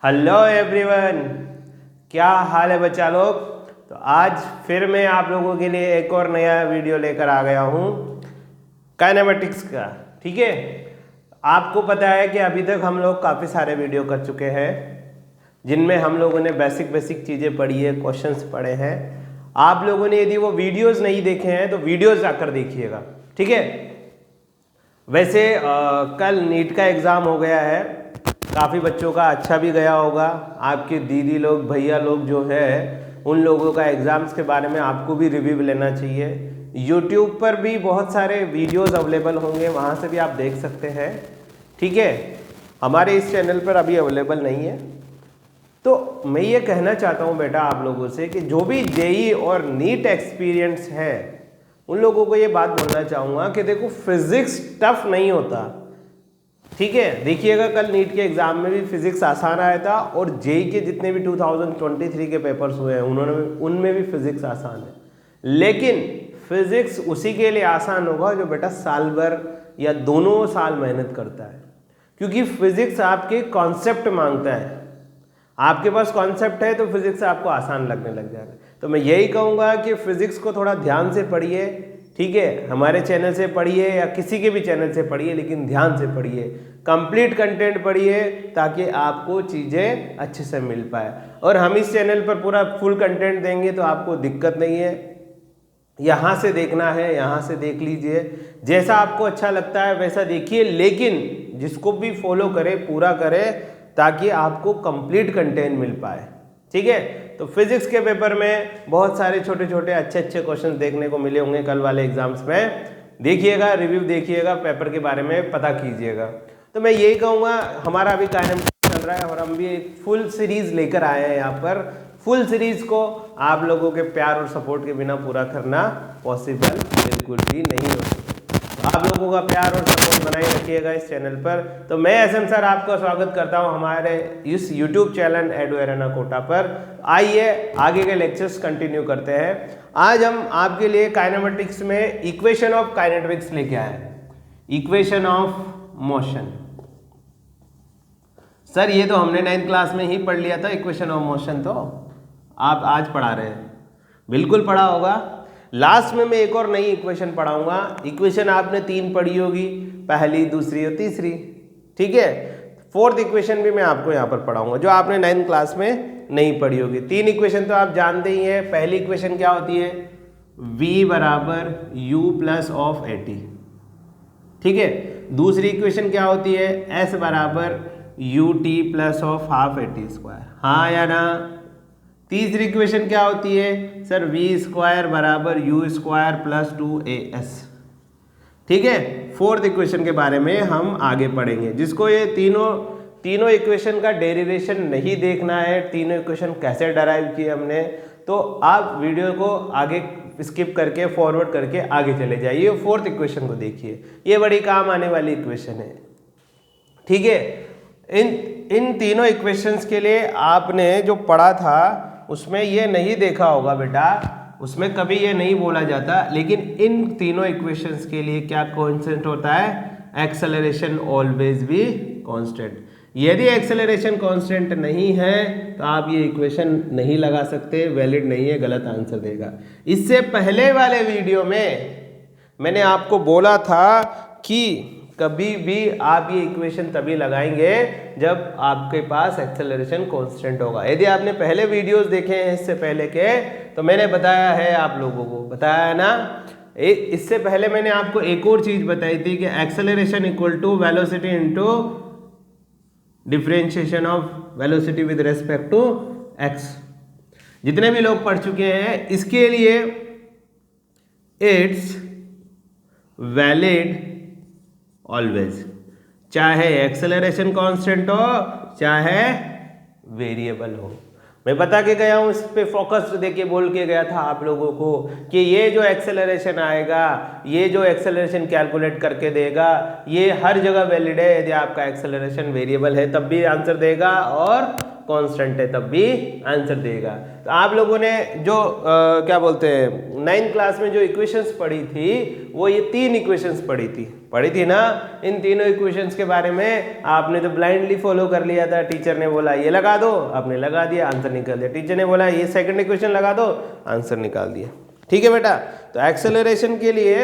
Hello everyone, क्या हाल है बच्चा लोग। तो आज फिर मैं आप लोगों के लिए एक और नया वीडियो लेकर आ गया हूँ काइनेमेटिक्स का। ठीक है, आपको पता है कि अभी तक हम लोग काफ़ी सारे वीडियो कर चुके हैं जिनमें हम लोगों ने बेसिक चीज़ें पढ़ी है, क्वेश्चंस पढ़े हैं। आप लोगों ने यदि वो वीडियोस नहीं देखे हैं तो वीडियोस जाकर देखिएगा। ठीक है, वैसे कल नीट का एग्ज़ाम हो गया है, काफ़ी बच्चों का अच्छा भी गया होगा। आपके दीदी लोग, भैया लोग जो है, उन लोगों का एग्ज़ाम्स के बारे में आपको भी रिव्यू लेना चाहिए। यूट्यूब पर भी बहुत सारे वीडियोस अवेलेबल होंगे, वहाँ से भी आप देख सकते हैं। ठीक है, हमारे इस चैनल पर अभी अवेलेबल नहीं है। तो मैं ये कहना चाहता हूँ बेटा आप लोगों से कि जो भी जेई और नीट एक्सपीरियंस है उन लोगों को ये बात बोलना चाहूँगा कि देखो, फिजिक्स टफ नहीं होता। ठीक है, देखिएगा कल नीट के एग्जाम में भी फिजिक्स आसान आया था और जेई के जितने भी 2023 के पेपर्स हुए हैं उनमें भी फिजिक्स आसान है। लेकिन फिजिक्स उसी के लिए आसान होगा जो बेटा साल भर या दोनों साल मेहनत करता है, क्योंकि फिजिक्स आपके कॉन्सेप्ट मांगता है। आपके पास कॉन्सेप्ट है तो फिजिक्स आपको आसान लगने लग जाएगा। तो मैं यही कहूँगा कि फिजिक्स को थोड़ा ध्यान से पढ़िए। ठीक है, हमारे चैनल से पढ़िए या किसी के भी चैनल से पढ़िए, लेकिन ध्यान से पढ़िए, कंप्लीट कंटेंट पढ़िए ताकि आपको चीज़ें अच्छे से मिल पाए। और हम इस चैनल पर पूरा फुल कंटेंट देंगे तो आपको दिक्कत नहीं है। यहाँ से देखना है, यहाँ से देख लीजिए, जैसा आपको अच्छा लगता है वैसा देखिए, लेकिन जिसको भी फॉलो करे पूरा करे ताकि आपको कंप्लीट कंटेंट मिल पाए। ठीक है, तो फिजिक्स के पेपर में बहुत सारे छोटे छोटे अच्छे क्वेश्चन देखने को मिले होंगे कल वाले एग्जाम्स में। देखिएगा, रिव्यू देखिएगा, पेपर के बारे में पता कीजिएगा। तो मैं यही कहूँगा, हमारा अभी काइनेमेटिक्स चल रहा है और हम भी एक फुल सीरीज लेकर आए हैं यहाँ पर। फुल सीरीज को आप लोगों के प्यार और सपोर्ट के बिना पूरा करना पॉसिबल बिल्कुल भी नहीं हो सकता। आप लोगों का प्यार और सपोर्ट बनाए रखिएगा इस चैनल पर। तो मैं एसएम सर आपका स्वागत करता हूं हमारे इस YouTube channel Edu Arena Kota पर। आइए आगे के लेक्चर्स कंटिन्यू करते हैं। आज हम आपके लिए काइनेमेटिक्स में इक्वेशन ऑफ काइनेटिक्स लेके आए हैं, इक्वेशन ऑफ मोशन। सर ये तो हमने 9th क्लास में ही पढ़ लिया था इक्वेशन ऑफ मोशन, तो आप आज पढ़ा रहे हैं। बिल्कुल पढ़ा होगा। लास्ट में मैं एक और नई इक्वेशन पढ़ाऊंगा। इक्वेशन आपने 3 पढ़ी होगी, पहली, दूसरी और तीसरी। ठीक है, 4th इक्वेशन भी मैं आपको यहाँ पर पढ़ाऊंगा जो आपने 9th क्लास में नहीं पढ़ी होगी। 3 इक्वेशन तो आप जानते ही हैं। पहली इक्वेशन क्या होती है? v बराबर u plus of a T. ठीक है, दूसरी इक्वेशन क्या होती है? s बराबर U T plus of half A T square. हाँ या ना? तीसरी इक्वेशन क्या होती है? सर वी स्क्वायर बराबर यू स्क्वायर प्लस 2as। ठीक है, 4th इक्वेशन के बारे में हम आगे पढ़ेंगे। जिसको ये तीनों इक्वेशन का डेरिवेशन नहीं देखना है, तीनों इक्वेशन कैसे डराइव किए हमने, तो आप वीडियो को आगे स्किप करके फॉरवर्ड करके आगे चले जाइए। 4th इक्वेशन को देखिए, ये बड़ी काम आने वाली इक्वेशन है। ठीक है, इन तीनों इक्वेशंस के लिए आपने जो पढ़ा था उसमें ये नहीं देखा होगा बेटा, उसमें कभी ये नहीं बोला जाता, लेकिन इन तीनों इक्वेशंस के लिए क्या कांस्टेंट होता है? Acceleration always be constant. यदि एक्सेलरेशन कांस्टेंट नहीं है तो आप ये इक्वेशन नहीं लगा सकते, वैलिड नहीं है, गलत आंसर देगा। इससे पहले वाले वीडियो में मैंने आपको बोला था कि कभी भी आप ये इक्वेशन तभी लगाएंगे जब आपके पास एक्सेलरेशन कांस्टेंट होगा। यदि आपने पहले वीडियोस देखे हैं इससे पहले के, तो मैंने बताया है, आप लोगों को बताया है ना। इससे पहले मैंने आपको एक और चीज बताई थी कि acceleration equal to velocity into differentiation of velocity with respect to x. जितने भी लोग पढ़ चुके हैं इसके लिए इट्स वैलिड ऑलवेज, चाहे एक्सेलरेशन कांस्टेंट हो चाहे वेरिएबल हो। मैं बता के गया हूं, इस पे फोकस देके बोल के गया था आप लोगों को कि ये जो एक्सेलरेशन आएगा, ये जो एक्सेलरेशन कैलकुलेट करके देगा, ये हर जगह वैलिड है। यदि आपका एक्सेलरेशन वेरिएबल है तब भी आंसर देगा और कांस्टेंट है तब भी आंसर देगा। तो आप लोगों ने जो क्या बोलते हैं 9th क्लास में जो इक्वेशंस पढ़ी थी वो ये 3 इक्वेशंस पढ़ी थी ना। इन तीनों इक्वेशंस के बारे में आपने तो ब्लाइंडली फॉलो कर लिया था। टीचर ने बोला ये लगा दो, आपने लगा दिया, आंसर निकाल दिया। टीचर ने बोला ये सेकंड इक्वेशन लगा दो, आंसर निकाल दिया। ठीक है बेटा। तो एक्सेलरेशन के लिए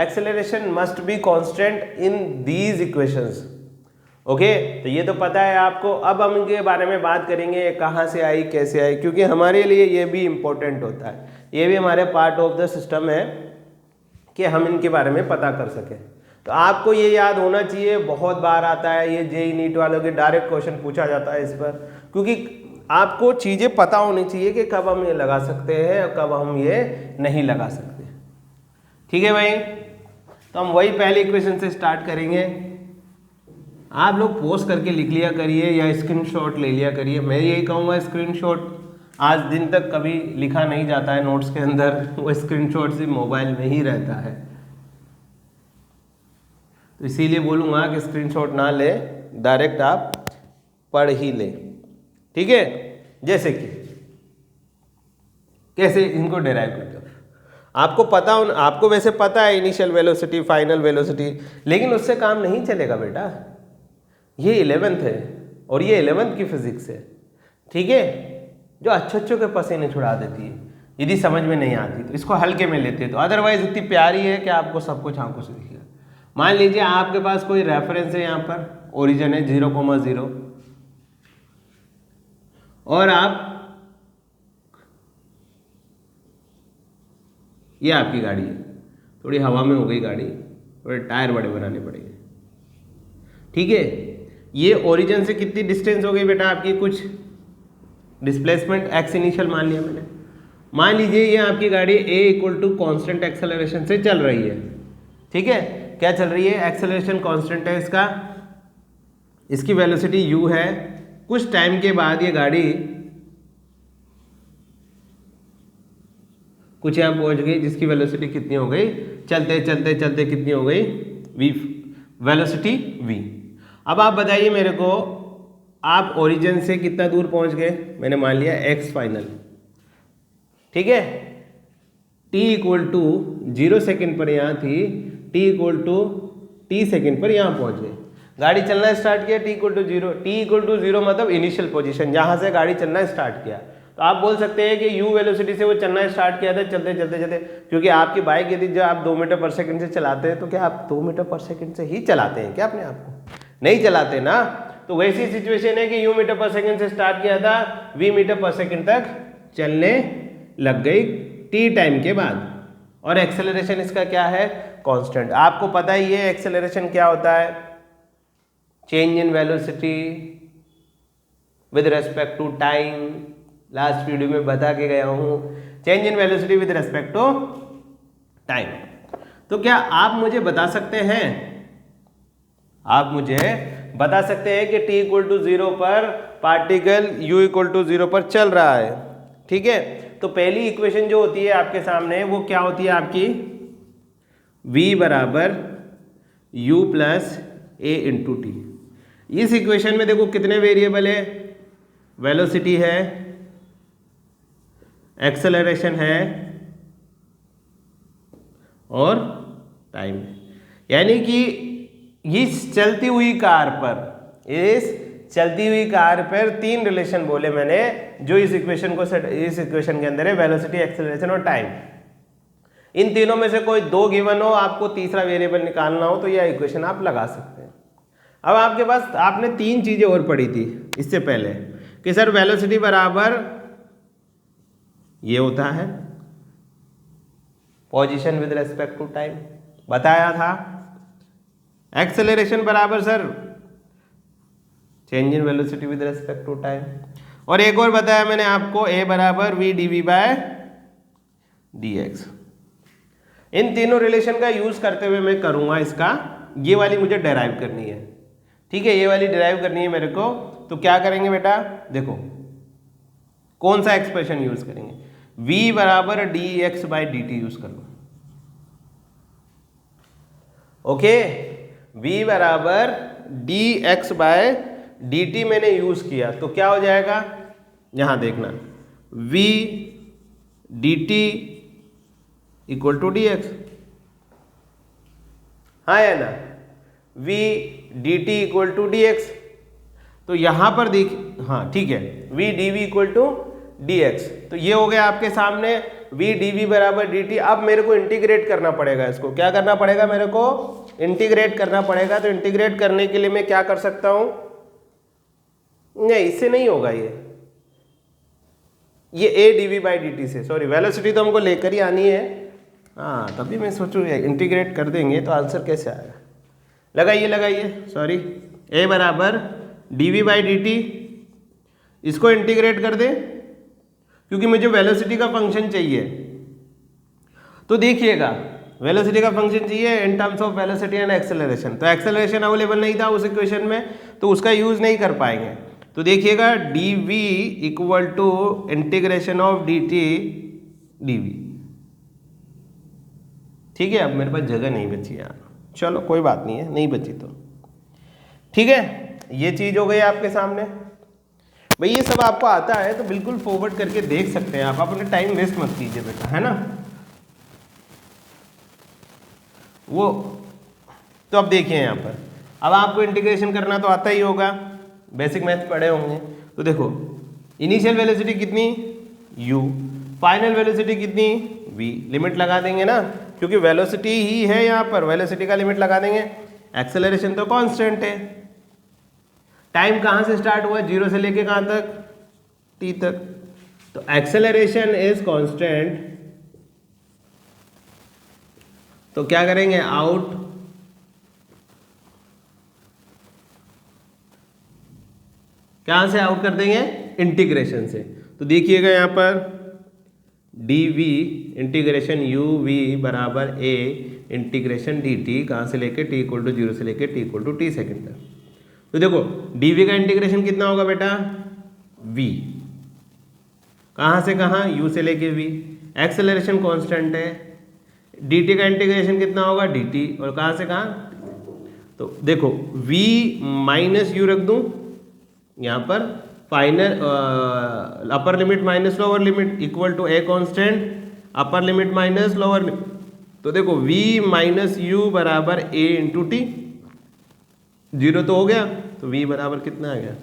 acceleration must be constant in these equations. Okay तो ये तो पता है आपको। अब हम इनके बारे में बात करेंगे कहाँ से आई, कैसे आई, क्योंकि हमारे लिए ये भी इम्पोर्टेंट होता है। ये भी हमारे पार्ट ऑफ द सिस्टम है कि हम इनके बारे में पता कर सकें। तो आपको ये याद होना चाहिए, बहुत बार आता है ये जेईई नीट वालों के डायरेक्ट क्वेश्चन पूछा जाता है इस पर, क्योंकि आपको चीज़ें पता होनी चाहिए कि कब हम ये लगा सकते हैं और कब हम ये नहीं लगा सकते। ठीक है भाई। तो हम वही पहले इक्वेशन से स्टार्ट करेंगे। आप लोग पोस्ट करके लिख लिया करिए या स्क्रीनशॉट ले लिया करिए। मैं यही कहूँगा स्क्रीनशॉट आज दिन तक कभी लिखा नहीं जाता है नोट्स के अंदर, वो स्क्रीनशॉट सिर्फ मोबाइल में ही रहता है। तो इसीलिए बोलूँगा कि स्क्रीनशॉट ना ले, डायरेक्ट आप पढ़ ही ले। ठीक है। जैसे कि कैसे इनको डिराइव करते हो आपको पता हो, आपको वैसे पता है इनिशियल वेलोसिटी, फाइनल वेलोसिटी, लेकिन उससे काम नहीं चलेगा बेटा। ये 11th है और ये 11th की फिजिक्स है। ठीक है। जो अच्छे के पसीने छुड़ा देती है, यदि समझ में नहीं आती तो इसको हल्के में लेते हैं। तो अदरवाइज इतनी प्यारी है कि आपको सब कुछ आंखों से दिखेगा। मान लीजिए आपके पास कोई रेफरेंस है, यहाँ पर ओरिजिन है 0,0 और आप ये आपकी गाड़ी है, थोड़ी हवा में हो गई गाड़ी, थोड़े टायर बड़े बनाने पड़ेंगे। ठीक है। ये ओरिजिन से कितनी डिस्टेंस हो गई बेटा आपकी, कुछ डिस्प्लेसमेंट एक्स इनिशियल मान लिया मैंने। मान लीजिए ये आपकी गाड़ी a = कांस्टेंट एक्सेलरेशन से चल रही है। ठीक है। क्या चल रही है, एक्सेलरेशन कांस्टेंट है इसका, इसकी वेलोसिटी u है। कुछ टाइम के बाद ये गाड़ी कुछ यहाँ पहुंच गई जिसकी वेलोसिटी कितनी हो गई, चलते चलते चलते कितनी हो गई, v, वेलोसिटी v। अब आप बताइए मेरे को, आप ओरिजिन से कितना दूर पहुंच गए, मैंने मान लिया x फाइनल। ठीक है। t = 0 सेकेंड पर यहाँ थी, t = t सेकेंड पर यहाँ पहुंच गए। गाड़ी चलना स्टार्ट किया, t = 0, t = 0 मतलब इनिशियल पोजीशन जहाँ से गाड़ी चलना स्टार्ट किया। तो आप बोल सकते हैं कि u वेलोसिटी से वो चलना स्टार्ट किया था, चलते चलते चलते, क्योंकि आपकी बाइक यदि जब आप 2 मीटर पर सेकंड से चलाते हैं तो क्या आप 2 मीटर पर सेकंड से ही चलाते हैं क्या अपने आप को? नहीं चलाते ना। तो वैसी सिचुएशन है कि u मीटर पर सेकंड से स्टार्ट किया था, v मीटर पर सेकंड तक चलने लग गई t टाइम के बाद। और एक्सेलरेशन इसका क्या है, कांस्टेंट। आपको पता ही है एक्सेलरेशन क्या होता है, change in velocity with respect to time. Last video में बता के गया हूँ, change in velocity with respect to time. तो क्या आप मुझे बता सकते हैं, आप मुझे बता सकते हैं कि t = 0 पर पार्टिकल u = 0 पर चल रहा है। ठीक है। तो पहली इक्वेशन जो होती है आपके सामने वो क्या होती है आपकी, v = u + a × t। इस इक्वेशन में देखो कितने वेरिएबल है, वेलोसिटी है, एक्सेलरेशन है और टाइम है। यानी कि इस चलती हुई कार पर, इस चलती हुई कार पर 3 रिलेशन बोले मैंने जो इस इक्वेशन के अंदर है, वेलोसिटी, एक्सेलरेशन और टाइम। इन तीनों में से कोई 2 गिवन हो, आपको तीसरा वेरिएबल निकालना हो तो यह इक्वेशन आप लगा सकते हैं। अब आपके पास, आपने 3 चीजें और पढ़ी थी इससे पहले कि सर वेलोसिटी बराबर ये होता है position with respect to time, बताया था। एक्सेलरेशन बराबर sir change in velocity with respect to time. और एक और बताया मैंने आपको, a = v dv/dx। इन तीनों रिलेशन का यूज करते हुए मैं करूंगा इसका, ये वाली मुझे डेराइव करनी है। ठीक है। ये वाली डेराइव करनी है मेरे को। तो क्या करेंगे बेटा, देखो कौन सा एक्सप्रेशन यूज करेंगे, v = dx/dt यूज कर लो। ओके। v = dx/dt dt मैंने यूज़ किया तो क्या हो जाएगा, यहाँ देखना v dt equal to d x, हाँ या ना, v dt equal to d x. तो यहाँ पर देख, हाँ ठीक है, v dv equal to d x. तो ये हो गया आपके सामने v dv बराबर dt। अब मेरे को इंटीग्रेट करना पड़ेगा, इसको क्या करना पड़ेगा, मेरे को इंटीग्रेट करना पड़ेगा। तो इंटीग्रेट करने के लिए मैं क्या कर सकता हूँ, नहीं इससे नहीं होगा, ये a dv बाई dt से, सॉरी वेलोसिटी तो हमको लेकर ही आनी है, हाँ तभी मैं सोचूँ इंटीग्रेट कर देंगे तो आंसर कैसे आएगा। लगाइए, सॉरी, a बराबर dv बाई dt, इसको इंटीग्रेट कर दे क्योंकि मुझे वेलोसिटी का फंक्शन चाहिए। तो देखिएगा वेलोसिटी का फंक्शन चाहिए in terms of velocity and acceleration. तो एक्सेलरेशन अवेलेबल नहीं था उस इक्वेशन में, तो उसका यूज नहीं कर पाएंगे। तो देखिएगा dv equal to integration of dt dv। ठीक है, अब मेरे पास जगह नहीं बची यार, चलो कोई बात नहीं है, नहीं बची तो ठीक है। ये चीज हो गई आपके सामने। भाई ये सब आपको आता है तो बिल्कुल फॉरवर्ड करके देख सकते हैं आप, अपने टाइम वेस्ट मत कीजिए बेटा, है ना। वो तो अब देखिए यहाँ पर, अब आपको इंटीग्रेशन करना तो आता ही होगा, बेसिक मैथ पढ़े होंगे। तो देखो इनिशियल वेलोसिटी कितनी u, फाइनल वेलोसिटी कितनी v, लिमिट लगा देंगे ना, क्योंकि वेलोसिटी ही है यहाँ पर, वेलोसिटी का लिमिट लगा देंगे। एक्सेलरेशन तो कांस्टेंट है, टाइम कहाँ से स्टार्ट हुआ, 0 से लेके कहाँ तक, t तक। तो एक्सेलरेशन इज कांस्टेंट, तो क्या करेंगे, आउट कहाँ से आउट कर देंगे, इंटीग्रेशन से। तो देखिएगा यहाँ पर dv इंटीग्रेशन u v बराबर a इंटीग्रेशन dt, कहाँ से लेके t इक्वल टू 0 से लेके t equal to t second तक। तो देखो dv का इंटीग्रेशन कितना होगा बेटा, v, कहाँ से कहाँ, u से लेके v, एक्सेलरेशन कांस्टेंट है। dt का इंटीग्रेशन कितना होगा, dt, और कहाँ से कहाँ, तो देखो v माइनस u रख दूँ यहाँ पर, final upper limit minus lower limit equal to a constant, upper limit minus lower limit. तो देखो v माइनस u बराबर a इंटू टी, 0 तो हो गया, तो v बराबर कितना आ गया,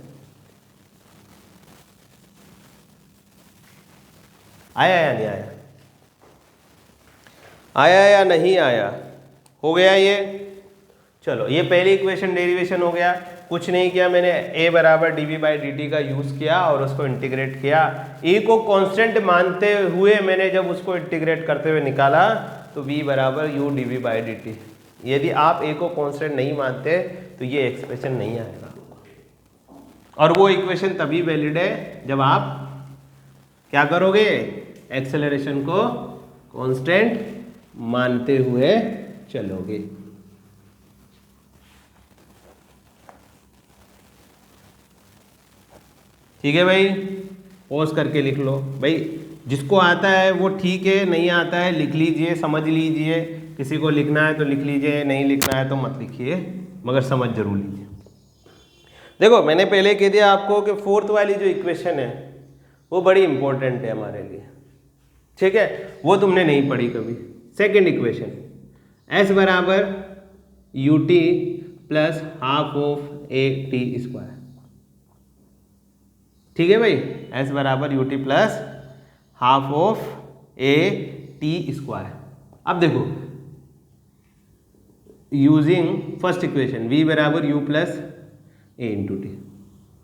आया या नहीं आया, आया या नहीं आया, हो गया ये। चलो ये पहली इक्वेशन डेरिवेशन हो गया। कुछ नहीं किया मैंने, a बराबर dv बाई dt का यूज़ किया और उसको इंटीग्रेट किया। a को कांस्टेंट मानते हुए मैंने जब उसको इंटीग्रेट करते हुए निकाला तो v बराबर u dv बाई dt। यदि आप a को कांस्टेंट नहीं मानते तो ये एक्सप्रेशन नहीं आएगा, और वो इक्वेशन तभी वैलिड है जब आप क्या करोगे, एक्सेलरेशन को कांस्टेंट मानते हुए चलोगे। ठीक है भाई, पॉज करके लिख लो भाई, जिसको आता है वो ठीक है, नहीं आता है लिख लीजिए, समझ लीजिए। किसी को लिखना है तो लिख लीजिए, नहीं लिखना है तो मत लिखिए, मगर समझ जरूर लीजिए। देखो मैंने पहले कह दिया आपको कि फोर्थ वाली जो इक्वेशन है वो बड़ी इंपॉर्टेंट है हमारे लिए, ठीक है, वो तुमने नहीं पढ़ी कभी। सेकेंड इक्वेशन, s बराबर U T plus half of a T square. ठीक है भाई, s बराबर U T plus half of a T square. अब देखो यूजिंग फर्स्ट इक्वेशन v बराबर u plus a into T,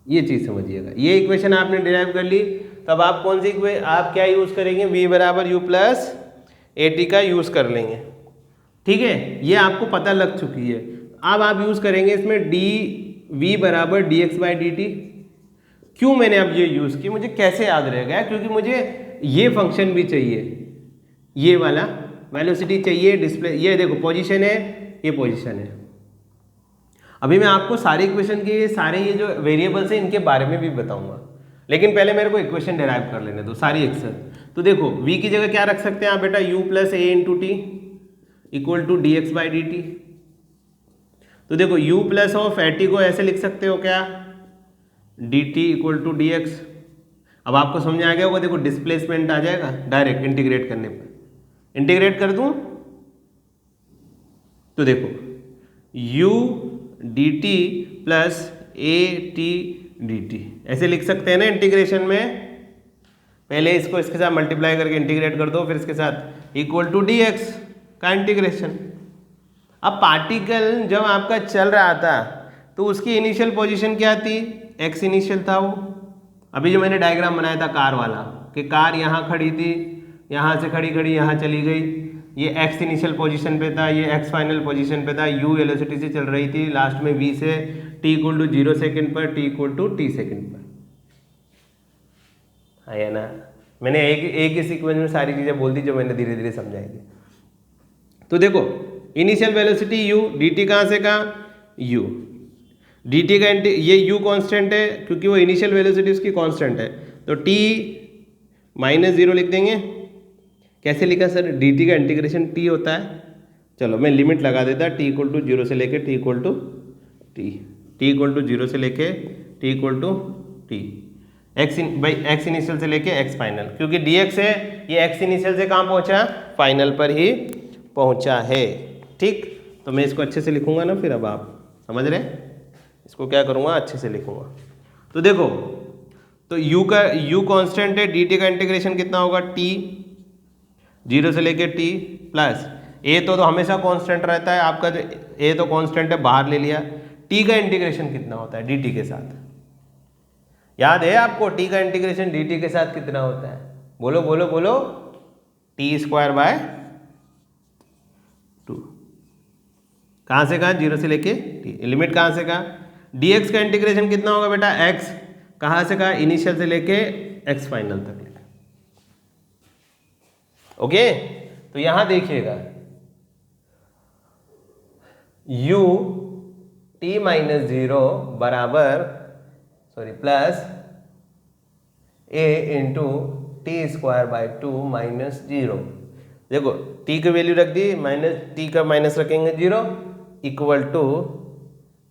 ये चीज़ समझिएगा। ये इक्वेशन आपने डिराइव कर ली, तब आप कौन सी इक्वेशन, आप क्या यूज़ करेंगे, v बराबर u प्लस ए टी का यूज़ कर लेंगे। ठीक है, ये आपको पता लग चुकी है। अब आप यूज़ करेंगे इसमें डी v बराबर D x by d T. क्यों मैंने अब ये यूज़ की, मुझे कैसे याद रहेगा, क्योंकि मुझे ये फंक्शन भी चाहिए, ये वाला वेलोसिटी चाहिए, डिस्प्ले, ये देखो पोजीशन है, ये पोजीशन है। अभी मैं आपको सारे इक्वेशन के सारे ये जो वेरिएबल्स हैं इनके बारे में भी बताऊंगा, लेकिन पहले मेरे को इक्वेशन डेराइव कर लेने दो सारी एक्सेल। तो देखो v की जगह क्या रख सकते हैं आप बेटा, u plus a into t equal to d x by d t. तो देखो u plus of a t को ऐसे लिख सकते हो क्या, d t equal to d x. अब आपको समझ आ गया होगा, देखो डिस्प्लेसमेंट आ जाएगा डायरेक्ट इंटीग्रेट करने पर। इंटीग्रेट कर दूं तो देखो u D T plus A T D T ऐसे लिख सकते हैं ना इंटीग्रेशन में। पहले इसको इसके साथ मल्टीप्लाई करके इंटीग्रेट कर दो, फिर इसके साथ इक्वल टू डी एक्स का इंटीग्रेशन। अब पार्टिकल जब आपका चल रहा था तो उसकी इनिशियल पोजीशन क्या थी, एक्स इनिशियल था वो। अभी जो मैंने डायग्राम बनाया था कार वाला, कि कार यहाँ खड़ी थी, यहाँ से खड़ी खड़ी यहाँ चली गई, ये एक्स इनिशियल पोजीशन पे था, ये एक्स फाइनल पोजीशन पे था, यू वेलोसिटी से चल रही थी, लास्ट में वी से टी इक्वल टू 0 सेकेंड पर, t equal to t second पर। है ना, मैंने एक ही सीक्वेंस में सारी चीज़ें बोल दी जो मैंने धीरे धीरे समझाई थी। तो देखो इनिशियल वेलोसिटी u, dt कहाँ से कहाँ u, dt का ये u कांस्टेंट है क्योंकि वो इनिशियल वेलोसिटी उसकी कांस्टेंट है, तो t माइनस 0 लिख देंगे। कैसे लिखा सर, dt का इंटीग्रेशन t होता है। चलो मैं लिमिट लगा देता, t इक्वल टू 0 से लेके t equal to t, t equal to 0 से लेके t equal to t, x initial से लेके x फाइनल, क्योंकि dx है ये x इनिशियल से कहाँ पहुँचा, फाइनल पर ही पहुँचा है। ठीक, तो मैं इसको अच्छे से लिखूंगा ना, फिर अब आप समझ रहे हैं, इसको क्या करूँगा अच्छे से लिखूंगा। तो देखो, तो u का u कांस्टेंट है, dt का इंटीग्रेशन कितना होगा, t 0 से लेके t प्लस a तो हमेशा कांस्टेंट रहता है आपका, जो a तो कांस्टेंट है बाहर ले लिया। t का इंटीग्रेशन कितना होता है dt के साथ, याद है आपको t का इंटीग्रेशन dt के साथ कितना होता है, बोलो बोलो बोलो, t स्क्वायर बाय 2। कहाँ से कहाँ, 0 से लेके t, लिमिट कहाँ से कहाँ, dx का इंटीग्रेशन कितना होगा बेटा, x कहाँ से कहाँ, इनिशियल से लेके x फाइनल तक लेके। ओके, तो यहां देखिएगा u t माइनस 0 बराबर plus a into t square by 2 minus 0। देखो t की वैल्यू रख दी, माइनस t का माइनस रखेंगे 0 equal to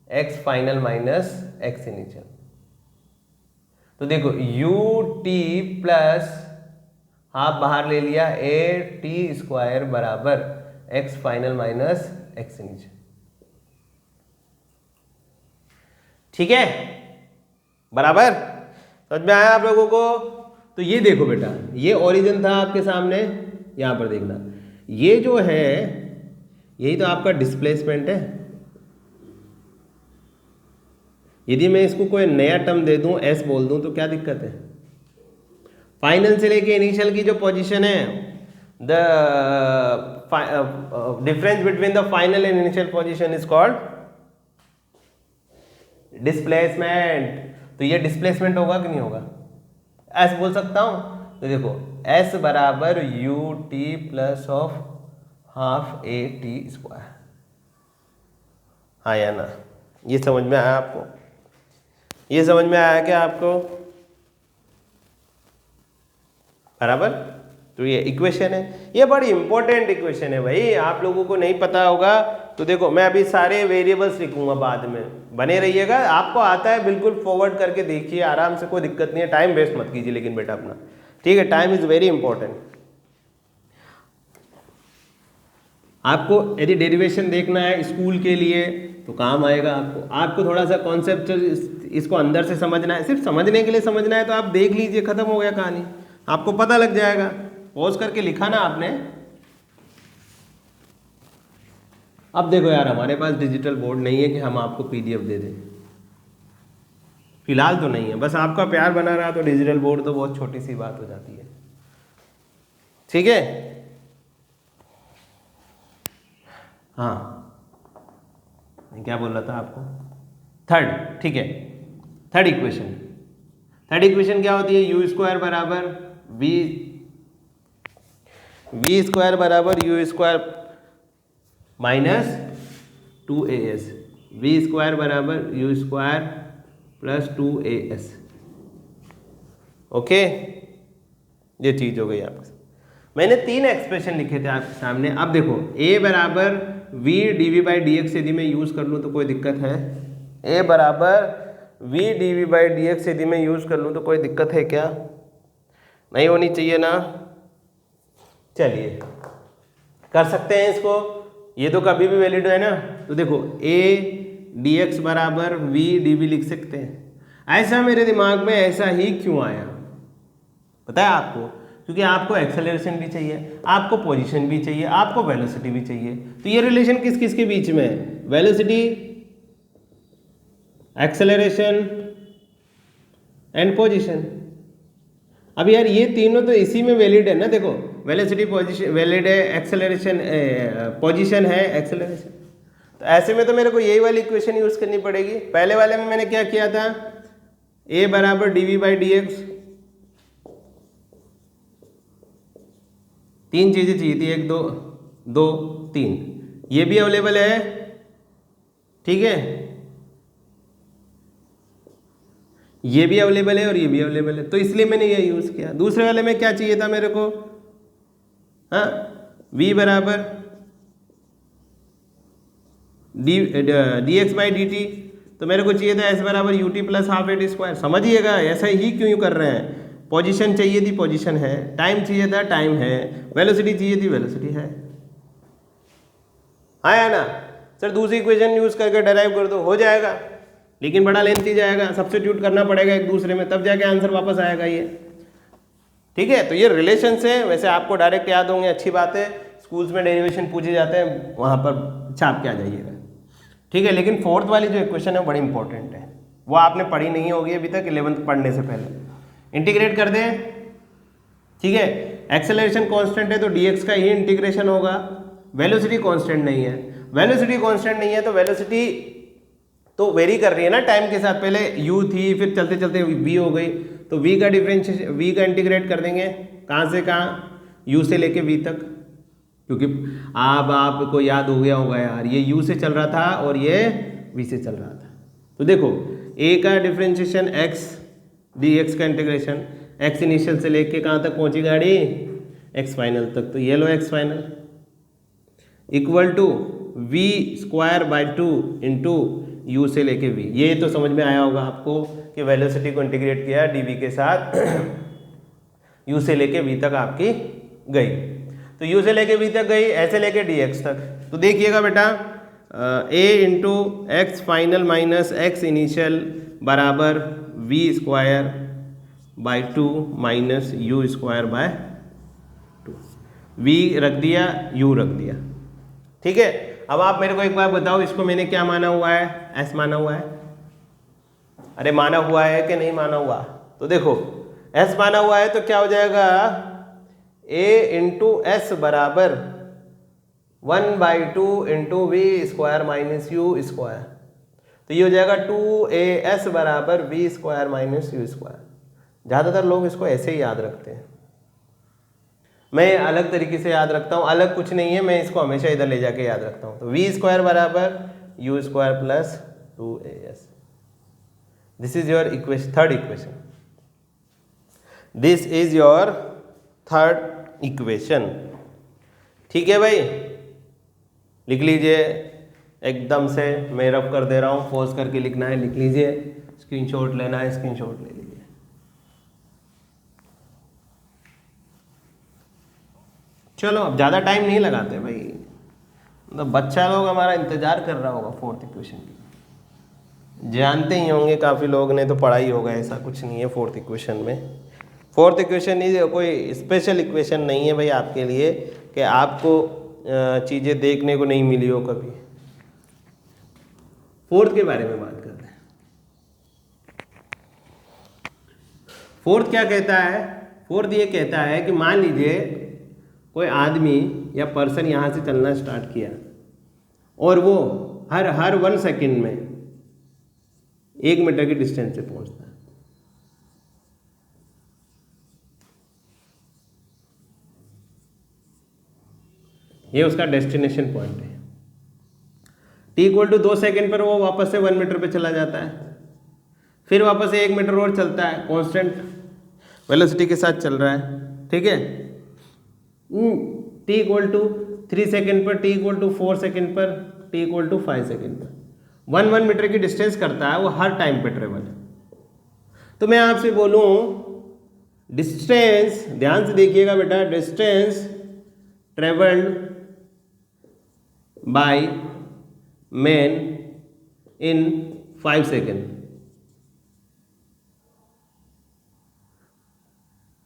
x final minus x initial. तो देखो u t प्लस हाफ बाहर ले लिया, a t स्क्वायर बराबर x final minus x initial. ठीक है, बराबर समझ में आया आप लोगों को। तो ये देखो बेटा, ये ओरिजिन था आपके सामने, यहां पर देखना, ये जो है यही तो आपका डिस्प्लेसमेंट है। यदि मैं इसको कोई नया टर्म दे दूं, s बोल दूं, तो क्या दिक्कत है, फाइनल से लेके इनिशियल की जो पोजीशन है, the difference between the final and initial position is called displacement. तो ये डिस्प्लेसमेंट होगा कि नहीं होगा, s बोल सकता हूं। तो देखो s बराबर u t plus of half a t square. हाँ या ना, ये समझ में आया आपको, ये समझ में आया क्या आपको, बराबर। तो ये इक्वेशन है, ये बड़ी इंपॉर्टेंट इक्वेशन है भाई, आप लोगों को नहीं पता होगा तो देखो मैं अभी सारे वेरिएबल्स लिखूंगा बाद में, बने रहिएगा। आपको आता है बिल्कुल फॉरवर्ड करके देखिए आराम से, कोई दिक्कत नहीं है, टाइम वेस्ट मत कीजिए लेकिन बेटा अपना, ठीक है, टाइम इज वेरी इंपॉर्टेंट। आपको यदि डेरिवेशन देखना है स्कूल के लिए तो काम आएगा आपको, आपको थोड़ा सा कॉन्सेप्ट इसको अंदर से समझना है, सिर्फ समझने के लिए समझना है तो आप देख लीजिए, खत्म हो गया कहानी, आपको पता लग जाएगा। पॉज करके लिखा ना आपने। अब देखो यार, हमारे पास डिजिटल बोर्ड नहीं है कि हम आपको पीडीएफ दे दें, फिलहाल तो नहीं है, बस आपका प्यार बना रहा तो डिजिटल बोर्ड तो बहुत छोटी सी बात हो जाती है। ठीक है, हाँ मैं क्या बोल रहा था आपको, थर्ड, ठीक है, थर्ड इक्वेशन, थर्ड इक्वेशन क्या होती है, यू स्क्वायर बराबर वी स्क्वायर बराबर u square minus 2as, v square बराबर u square plus 2as। Okay, ये चीज हो गई आपके। मैंने 3 एक्सप्रेशन लिखे थे आपके सामने। अब देखो a बराबर v dv by d x यदि मैं यूज कर लूँ तो कोई दिक्कत है, a बराबर v d v by d x यदि मैं यूज़ कर लूँ तो कोई दिक्कत है क्या? नहीं होनी चाहिए ना। चलिए कर सकते हैं इसको, ये तो कभी भी वैलिड है ना। तो देखो ए डी एक्स बराबर वी डी वी लिख सकते हैं। ऐसा मेरे दिमाग में ऐसा ही क्यों आया पता है आपको? क्योंकि आपको एक्सेलरेशन भी चाहिए, आपको पोजीशन भी चाहिए, आपको वेलोसिटी भी चाहिए। तो ये रिलेशन किस किस के बीच में है? Velocity, acceleration and position. अब यार ये तीनों तो इसी में वैलिड है ना। देखो वेलोसिटी पोजीशन वैलिड है, एक्सेलरेशन पोजीशन है, एक्सेलरेशन। तो ऐसे में तो मेरे को यही वाली इक्वेशन यूज करनी पड़ेगी। पहले वाले में मैंने क्या किया था? ए बराबर d v by d x, तीन चीजें चाहिए थी, एक दो दो तीन, ये भी अवेलेबल है, ठीक है, ये भी अवेलेबल है और ये भी अवेलेबल है, तो इसलिए मैंने ये यूज किया। दूसरे वाले में क्या चाहिए था मेरे को? हाँ, v बराबर D x by d t, तो मेरे को चाहिए था s बराबर U T plus half A T square. समझिएगा ऐसा ही क्यों कर रहे हैं। पोजीशन चाहिए थी, पोजीशन है, टाइम चाहिए था, टाइम है, वेलोसिटी चाहिए थी, वेलोसिटी है। आया ना सर? दूसरी इक्वेशन यूज करके डेराइव कर दो, हो जाएगा, लेकिन बड़ा लेंथी जाएगा, सब्स्टिट्यूट करना पड़ेगा एक दूसरे में, तब जाके आंसर वापस आएगा ये, ठीक है। तो ये रिलेशन से वैसे आपको डायरेक्ट याद होंगे, अच्छी बात है। स्कूल्स में डेरिवेशन पूछे जाते हैं, वहाँ पर छाप के आ जाइएगा, ठीक है। लेकिन फोर्थ वाली जो इक्वेशन है बड़ी इंपॉर्टेंट है, वो आपने पढ़ी नहीं होगी अभी तक 11th पढ़ने से पहले। इंटीग्रेट कर दें, ठीक है। एक्सेलरेशन कांस्टेंट है तो dx का ही इंटीग्रेशन होगा। वेलोसिटी कांस्टेंट नहीं है, वेलोसिटी कांस्टेंट नहीं है तो वेलोसिटी तो वेरी कर रही है ना टाइम के साथ। पहले u थी, फिर चलते चलते v हो गई, तो v का डिफरेंशिएशन, v का इंटीग्रेट कर देंगे, कहाँ से कहाँ? u से लेके v तक, क्योंकि अब आपको याद हो गया होगा यार, ये u से चल रहा था और ये v से चल रहा था। तो देखो a का डिफरेंशिएशन x, dx का इंटीग्रेशन, x इनिशियल से लेके कहाँ तक पहुंची गाड़ी? x फाइनल तक, तो ये लो x final equal to v square by 2 into u से लेके v। ये तो समझ में आया होगा आपको कि वेलोसिटी को इंटीग्रेट किया dv के साथ, u से लेके v तक आपकी गई। तो u से लेके v तक गई, ऐसे लेके dx तक। तो देखिएगा बेटा, a into x final minus x initial बराबर v square by 2 minus u square by 2। v रख दिया, u रख दिया, ठीक है। अब आप मेरे को एक बार बताओ, इसको मैंने क्या माना हुआ है? s माना हुआ है। अरे माना हुआ है कि नहीं माना हुआ? तो देखो s माना हुआ है तो क्या हो जाएगा? a इंटू एस बराबर 1/2 into v square minus u square. तो ये हो जाएगा 2as बराबर v square minus u square. ज़्यादातर लोग इसको ऐसे ही याद रखते हैं, मैं अलग तरीके से याद रखता हूँ। अलग कुछ नहीं है, मैं इसको हमेशा इधर ले जाके याद रखता हूँ। तो वी स्क्वायर बराबर u square plus 2as। This is your equation, third equation. This is your third equation, ठीक है भाई। लिख लीजिए एकदम से, मैं रब कर दे रहा हूँ, पॉज करके लिखना है, लिख लीजिए। स्क्रीनशॉट लेना है, स्क्रीनशॉट ले लीजिए। चलो अब ज़्यादा टाइम नहीं लगाते भाई, मतलब बच्चा लोग हमारा इंतज़ार कर रहा होगा फोर्थ इक्वेशन की। जानते ही होंगे काफ़ी लोग ने तो पढ़ा ही होगा, ऐसा कुछ नहीं है फोर्थ इक्वेशन में। फोर्थ इक्वेशन नहीं, कोई स्पेशल इक्वेशन नहीं है भाई आपके लिए कि आपको चीज़ें देखने को नहीं मिली हो कभी। फोर्थ के बारे में बात करते हैं। फोर्थ क्या कहता है? फोर्थ ये कहता है कि मान लीजिए कोई आदमी या पर्सन यहाँ से चलना स्टार्ट किया और वो हर 1 सेकंड में 1 मीटर की डिस्टेंस से पहुँचता है। ये उसका डेस्टिनेशन पॉइंट है। t = 2 सेकेंड पर वो वापस से 1 मीटर पे चला जाता है, फिर वापस से 1 मीटर और चलता है, कांस्टेंट वेलोसिटी के साथ चल रहा है, ठीक है। t = 3 सेकेंड पर, t = 4 सेकेंड पर, t = 5 सेकेंड पर 1 मीटर की डिस्टेंस करता है वो हर टाइम पे ट्रेवल। तो मैं आपसे बोलूं डिस्टेंस, ध्यान से देखिएगा बेटा, distance travelled by man in 5 second,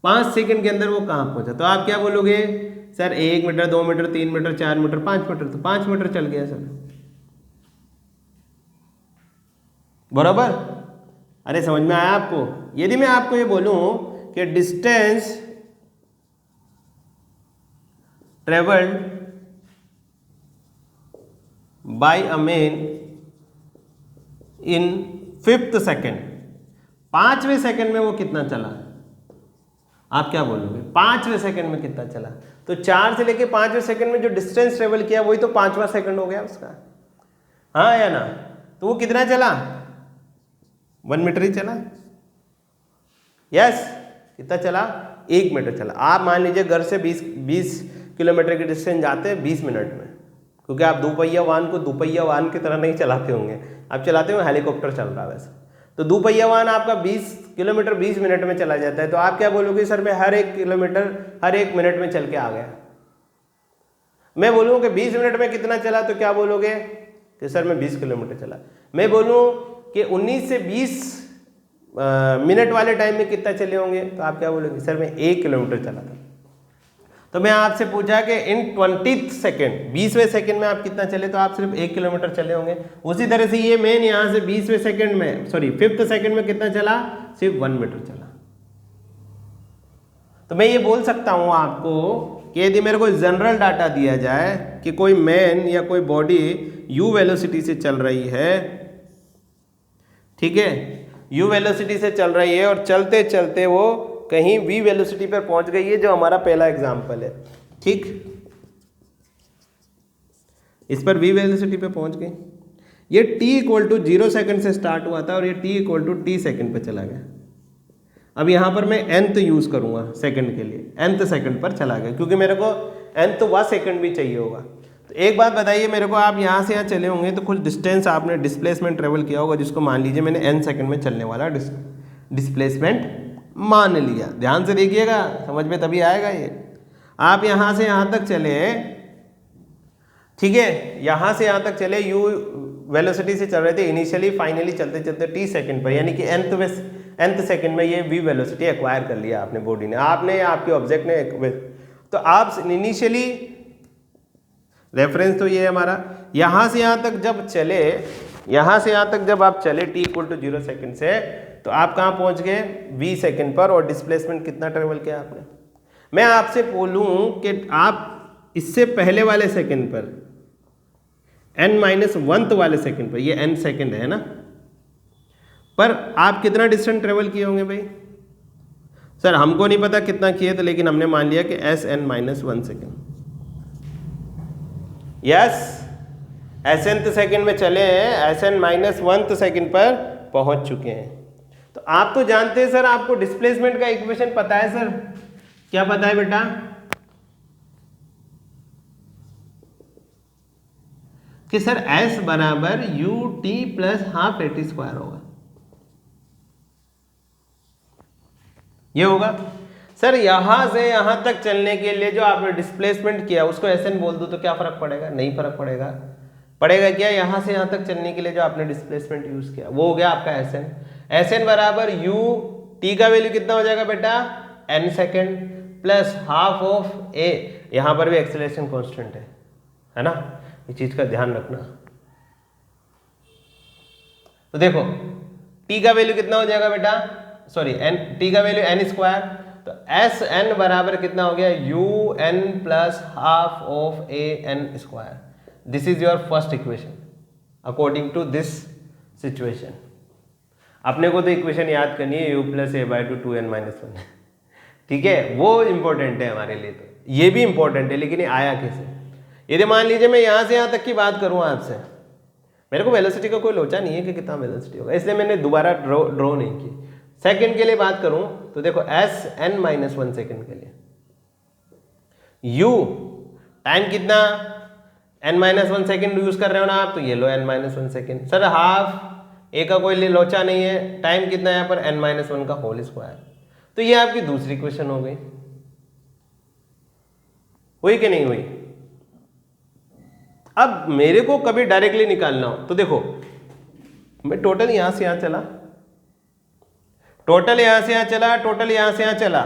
5 second के अंदर वो कहाँ पहुंचा। तो आप क्या बोलोगे sir 1 metre, 2 metre, 3 metre, 4 metre, 5 metre, तो 5 मीटर चल गया सर, बराबर। अरे समझ में आया आपको? यदि मैं आपको ये बोलूं कि distance travelled by a man in 5th second, 5वें सेकेंड में वो कितना चला, आप क्या बोलोगे? 5वें सेकेंड में कितना चला? तो 4 से लेके 5वें सेकेंड में जो डिस्टेंस ट्रेवल किया वही तो 5वां सेकेंड हो गया उसका, हाँ या ना? तो वो कितना चला? 1 मीटर ही चला। यस, कितना चला? 1 मीटर चला। आप मान लीजिए घर से 20 किलोमीटर की डिस्टेंस जाते हैं 20 मिनट में, क्योंकि आप दोपहिया वाहन को दोपहिया वाहन की तरह नहीं चलाते होंगे, आप चलाते हो हेलीकॉप्टर चल रहा है वैसे। तो दोपहिया वाहन आपका 20 किलोमीटर 20 मिनट में चला जाता है। तो आप क्या बोलोगे सर मैं हर 1 किलोमीटर हर 1 मिनट में चल के आ गया। मैं बोलूँ कि 20 मिनट में कितना चला, तो क्या बोलोगे कि सर मैं 20 किलोमीटर चला। मैं बोलूँ कि 19 से 20 मिनट वाले टाइम में कितना चले होंगे, तो आप क्या बोलोगे सर मैं 1 किलोमीटर चला था। तो मैं आपसे पूछा कि इन 20th सेकेंड, 20वें सेकेंड में आप कितना चले, तो आप सिर्फ 1 किलोमीटर चले होंगे। उसी तरह से ये मैन यहाँ से 20वें सेकेंड में, सॉरी 5th सेकेंड में कितना चला, सिर्फ 1 मीटर चला। तो मैं ये बोल सकता हूँ आपको कि यदि मेरे को जनरल डाटा दिया जाए कि कोई मैन या कोई बॉडी u वेलोसिटी से चल रही है, ठीक है, u वेलोसिटी से चल रही है और चलते चलते वो कहीं v वेलोसिटी पर पहुंच गई है, जो हमारा पहला एग्जाम्पल है, ठीक, इस पर v वेलोसिटी पे पहुंच गई। ये t इक्वल टू 0 सेकेंड से स्टार्ट हुआ था और ये t equal to t second पे चला गया। अब यहाँ पर मैं nth यूज करूंगा सेकेंड के लिए, nth सेकेंड पर चला गया, क्योंकि मेरे को nth वा सेकेंड भी चाहिए होगा। तो एक बात बताइए मेरे को, आप यहाँ से यहाँ चले होंगे तो कुछ डिस्टेंस आपने डिस्प्लेसमेंट ट्रेवल किया होगा, जिसको मान लीजिए मैंने n सेकेंड में चलने वाला डिस्प्लेसमेंट मान लिया। ध्यान से देखिएगा, समझ में तभी आएगा ये। आप यहाँ से यहाँ तक चले, ठीक है, यहाँ से यहाँ तक चले, u वेलोसिटी से चल रहे थे इनिशियली, फाइनली चलते चलते t सेकेंड पर, यानी कि nth सेकेंड में ये v वेलोसिटी एक्वायर कर लिया आपने, बॉडी ने, आपने या आपके ऑब्जेक्ट ने। तो आप इनिशियली रेफरेंस तो ये है हमारा, यहाँ से यहाँ तक जब चले, यहाँ से यहाँ तक जब आप चले t इक्वल टू 0 सेकेंड से, तो आप कहाँ पहुँच गए v सेकेंड पर, और डिस्प्लेसमेंट कितना ट्रेवल किया आपने। मैं आपसे बोलूँ कि आप इससे पहले वाले सेकेंड पर, n-1th वाले सेकेंड पर, ये n सेकेंड है ना, पर आप कितना डिस्टेंस ट्रेवल किए होंगे भाई? सर हमको नहीं पता कितना किए थे, लेकिन हमने मान लिया कि Sn-1 second. Yes, Snth second में चले हैं, Sn-1th सेकेंड पर पहुंच चुके हैं। तो आप तो जानते हैं सर, आपको डिस्प्लेसमेंट का इक्वेशन पता है सर, क्या पता है बेटा? कि सर S बराबर ut plus half at square होगा, ये होगा। सर यहां से यहां तक चलने के लिए जो आपने डिस्प्लेसमेंट किया उसको Sn बोल दो तो क्या फर्क पड़ेगा? नहीं फर्क पड़ेगा। पड़ेगा क्या? यहां से यहां तक चलने के लिए जो आपने डिस्प्लेसमेंट यूज किया वो हो गया आपका Sn। Sn बराबर u, t का वैल्यू कितना हो जाएगा बेटा? n second plus half of a, यहां पर भी एक्सेलरेशन कांस्टेंट है ना, इस चीज का ध्यान रखना। तो देखो t का वैल्यू कितना हो जाएगा बेटा, सॉरी t का वैल्यू n स्क्वायर, तो Sn बराबर कितना हो गया? un plus half of a n square. This is your first equation according to this situation. अपने को तो इक्वेशन याद करनी है u plus a by 2n-1, ठीक है, वो इंपॉर्टेंट है हमारे लिए। तो ये भी इंपॉर्टेंट है, लेकिन ये आया कैसे? यदि मान लीजिए मैं यहाँ से यहाँ तक की बात करूँ आपसे, मेरे को वेलोसिटी का कोई लोचा नहीं है कि कितना वेलोसिटी होगा, इसलिए मैंने दोबारा ड्रॉ नहीं की। सेकंड के लिए बात करूं तो देखो Sn-1 सेकंड के लिए u टाइम कितना n-1 सेकेंड यूज कर रहे हो ना आप, तो ये लो n-1 सेकेंड। सर हाफ ए का कोई लोचा नहीं है, टाइम कितना है यहाँ पर n-1 का होल स्क्वायर। तो ये आपकी दूसरी क्वेश्चन हो गई। हुई कि नहीं हुई? अब मेरे को कभी डायरेक्टली निकालना हो तो देखो, मैं टोटल यहां से यहां चला, टोटल यहां से यहां चला, टोटल यहां से यहां चला,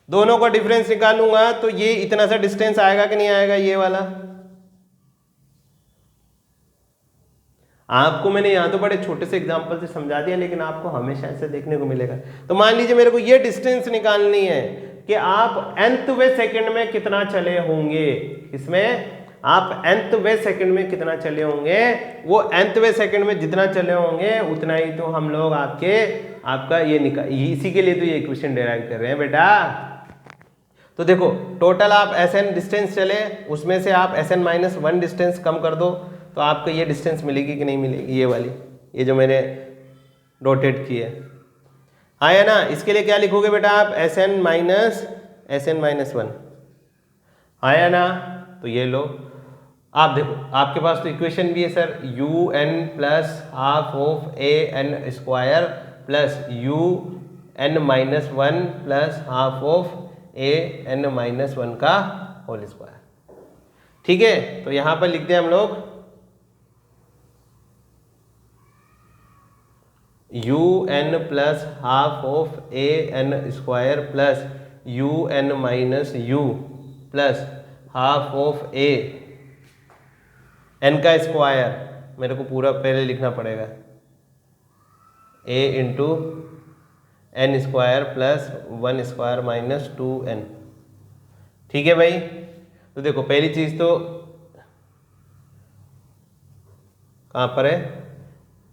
दोनों का डिफरेंस निकालूंगा तो ये इतना सा डिस्टेंस आएगा कि नहीं आएगा? ये वाला। आपको मैंने यहां तो बड़े छोटे से एग्जांपल से समझा दिया, लेकिन आपको हमेशा ऐसे देखने को मिलेगा। तो मान लीजिए मेरे को ये डिस्टेंस निकालनी है कि आप nth सेकंड में कितना चले होंगे, इसमें आप nth सेकंड में कितना चले होंगे, वो nth सेकंड में जितना चले होंगे उतना ही तो हम लोग आपका ये इसी के लिए तो ये इक्वेशन डिराइव कर रहे हैं बेटा। तो देखो टोटल आप Sn डिस्टेंस चले, उसमें से आप Sn-1 डिस्टेंस कम कर दो तो आपको ये डिस्टेंस मिलेगी कि नहीं मिलेगी? ये वाली, ये जो मैंने डॉटेड की है, आया ना? इसके लिए क्या लिखोगे बेटा आप? Sn-1 आया ना? तो ये लो, आप देखो आपके पास तो इक्वेशन भी है sir, un plus half of an square plus un-1 plus half of an-1 का होल स्क्वायर। ठीक है, तो यहां पर लिखते हैं हम लोग un plus half of an square plus un-u plus half of n का स्क्वायर, मेरे को पूरा पहले लिखना पड़ेगा, a into n square plus 1 square minus 2n। ठीक है भाई? तो देखो पहली चीज तो कहां पर है?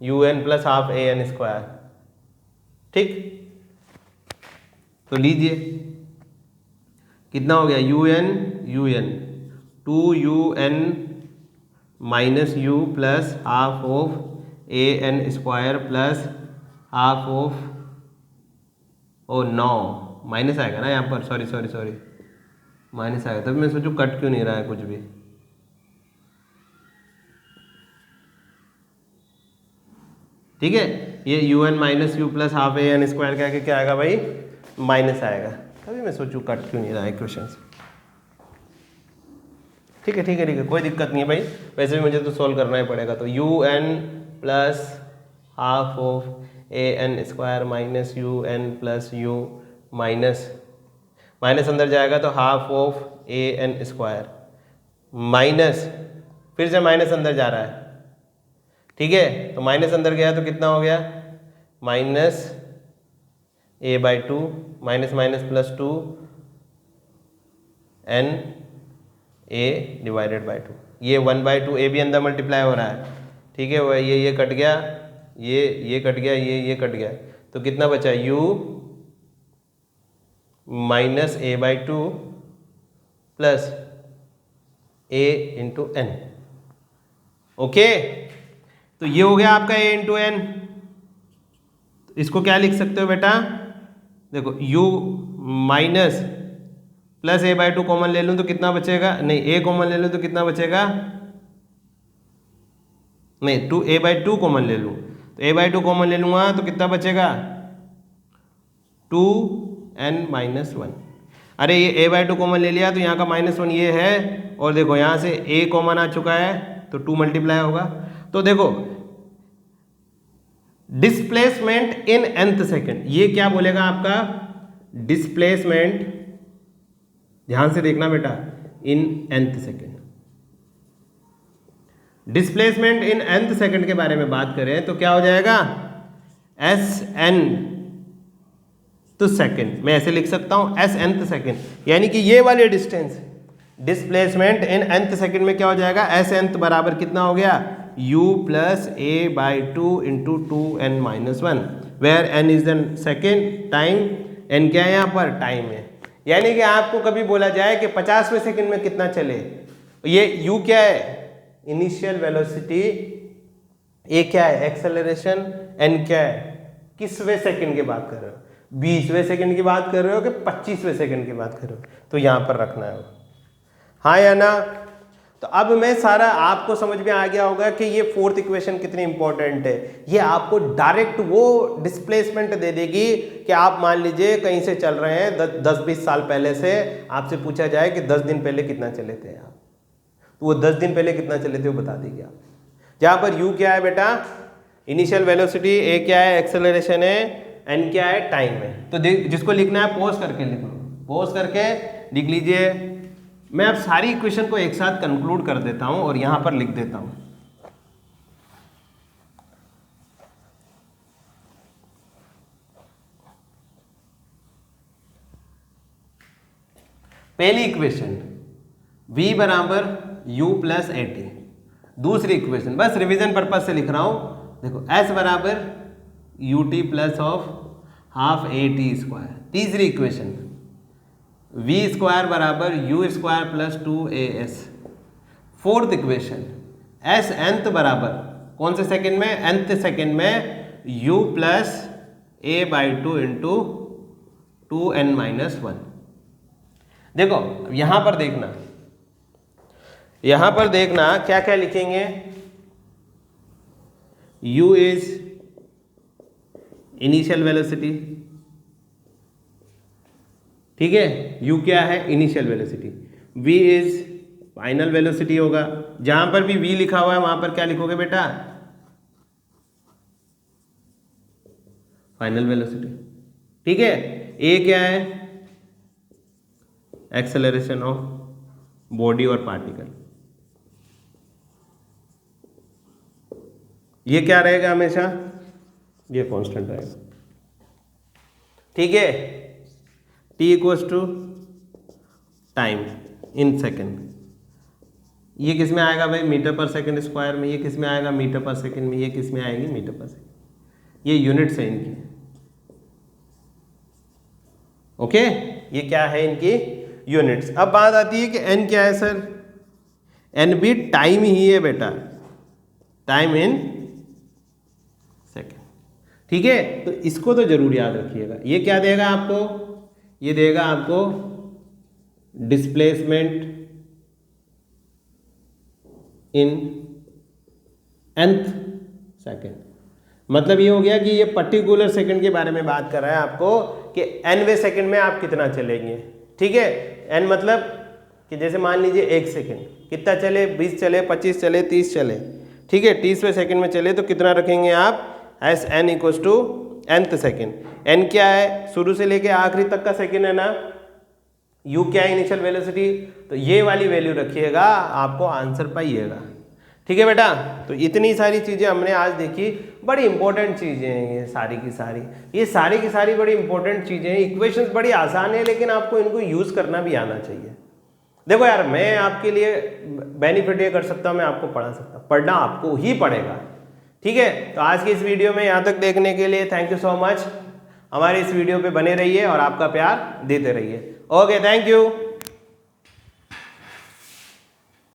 un plus half an square. ठीक, तो लीजिए कितना हो गया? un 2un minus u plus half of an square plus half of 9 minus आएगा ना यहाँ पर, सॉरी माइनस आएगा, तभी मैं सोचूं कट क्यों नहीं रहा है कुछ भी। ठीक है, ये un minus you plus half an square क्या आएगा भाई? माइनस आएगा, तभी मैं सोचूं कट क्यों नहीं रहा है क्वेश्चन। ठीक है, कोई दिक्कत नहीं है भाई, वैसे भी मुझे तो सॉल्व करना ही पड़ेगा। तो un plus half of an square minus un plus u minus अंदर जाएगा तो half of an square minus, फिर से माइनस अंदर जा रहा है। ठीक है, तो माइनस अंदर गया तो कितना हो गया? Minus a/2 minus minus plus 2 n a divided by 2। ये 1/2 a भी अंदर मल्टीप्लाई हो रहा है। ठीक है, वह ये कट गया, ये कट गया, ये कट गया, तो कितना बचा? u minus a/2 plus a into n। Okay, तो ये हो गया आपका a इंटू n। इसको क्या लिख सकते हो बेटा? देखो u minus plus a/2 common ले लूं तो कितना बचेगा? नहीं, a कॉमन ले लूं तो कितना बचेगा? नहीं, a/2 कॉमन ले लूं तो a/2 कॉमन ले लूंगा तो कितना बचेगा? 2n-1। अरे ये a/2 कॉमन ले लिया तो यहाँ का -1 ये है, और देखो यहाँ से a कॉमन आ चुका है तो 2 मल्टीप्लाई होगा। तो देखो डिस्प्लेसमेंट इन nth सेकेंड, ये क्या बोलेगा आपका? डिस्प्लेसमेंट, ध्यान से देखना बेटा, इन nth second. Displacement in nth second के बारे में बात करें तो क्या हो जाएगा? Snth सेकेंड, मैं ऐसे लिख सकता हूं Snth सेकेंड, यानी कि ये वाले distance, displacement in nth second में क्या हो जाएगा? Snth बराबर कितना हो गया? u plus a/2 into 2n-1, where n is the second time, n क्या है यहाँ पर? टाइम है। यानी कि आपको कभी बोला जाए कि 50वें सेकंड में कितना चले, ये u क्या है? इनिशियल वेलोसिटी, a क्या है? एक्सेलरेशन, n क्या है? किसवें सेकंड की बात कर रहे हो? 20वें सेकंड की बात कर रहे हो कि 25वें सेकंड की बात कर रहे हो? तो यहां पर रखना है, हाँ या ना? तो अब मैं सारा आपको समझ में आ गया होगा कि ये फोर्थ इक्वेशन कितनी इंपॉर्टेंट है। ये आपको डायरेक्ट वो डिस्प्लेसमेंट दे देगी कि आप मान लीजिए कहीं से चल रहे हैं 10-20 साल पहले से, आपसे पूछा जाए कि 10 दिन पहले कितना चले थे आप, तो वो 10 दिन पहले कितना चले थे वो बता देगी आप। जहाँ पर u क्या है बेटा, इनिशियल वेलोसिटी, a क्या है एक्सेलरेशन है, n क्या है टाइम है। तो जिसको लिखना है पॉज करके लिख लो, पॉज करके लिख लीजिए। मैं अब सारी इक्वेशन को एक साथ कंक्लूड कर देता हूं और यहां पर लिख देता हूं। पहली इक्वेशन v बराबर u प्लस ए टी। दूसरी इक्वेशन बस रिवीजन पर्पज से लिख रहा हूं, देखो s बराबर U T plus of half A T square. तीसरी इक्वेशन v स्क्वायर बराबर u square plus 2as। Fourth equation s nth बराबर कौन से सेकंड में, nth सेकंड में u plus a by 2 into 2n minus 1। देखो यहां पर देखना, यहां पर देखना क्या क्या लिखेंगे। u इज इनिशियल वेलोसिटी, ठीक है, u क्या है initial velocity, v is final velocity होगा। जहां पर भी v लिखा हुआ है वहां पर क्या लिखोगे बेटा, फाइनल वेलोसिटी, ठीक है। a क्या है एक्सेलरेशन ऑफ बॉडी और पार्टिकल, ये क्या रहेगा हमेशा, ये कांस्टेंट रहेगा, ठीक है। t equals to time in second, ये किस में आएगा भाई मीटर पर सेकेंड स्क्वायर में, ये किस में आएगा मीटर पर सेकेंड में, ये किस में आएंगे मीटर पर सेकेंड, ये यूनिट्स है इनकी, ओके। ये क्या है इनकी यूनिट्स। अब बात आती है कि n क्या है सर, n भी टाइम ही है बेटा, टाइम इन सेकेंड, ठीक है। तो इसको तो जरूर याद रखिएगा। ये क्या देगा आपको, ये देगा आपको डिस्प्लेसमेंट इन nth सेकेंड। मतलब ये हो गया कि ये पर्टिकुलर सेकंड के बारे में बात कर रहा है आपको कि nवें सेकंड में आप कितना चलेंगे, ठीक है। n मतलब कि जैसे मान लीजिए 1 सेकंड कितना चले, 20 चले, 25 चले, 30 चले, ठीक है। 30वें सेकंड में चले तो कितना रखेंगे आप, s n equals to nth second. n क्या है, शुरू से लेके आखिरी तक का सेकंड है ना, u क्या है इनिशियल वेलोसिटी, तो ये वाली वैल्यू रखिएगा, आपको आंसर पाइएगा, ठीक है बेटा। तो इतनी सारी चीज़ें हमने आज देखी, बड़ी इंपॉर्टेंट चीज़ें हैं ये सारी की सारी, ये सारी की सारी बड़ी इंपॉर्टेंट चीज़ें हैं। इक्वेशंस बड़ी आसान है लेकिन आपको इनको यूज़ करना भी आना चाहिए। देखो यार, मैं आपके लिए बेनिफिट ये कर सकता हूँ, मैं आपको पढ़ा सकता हूँ, पढ़ना आपको ही पड़ेगा, ठीक है। तो आज की इस वीडियो में यहाँ तक देखने के लिए थैंक यू सो मच। हमारे इस वीडियो पे बने रहिए और आपका प्यार देते रहिए। Okay, thank you.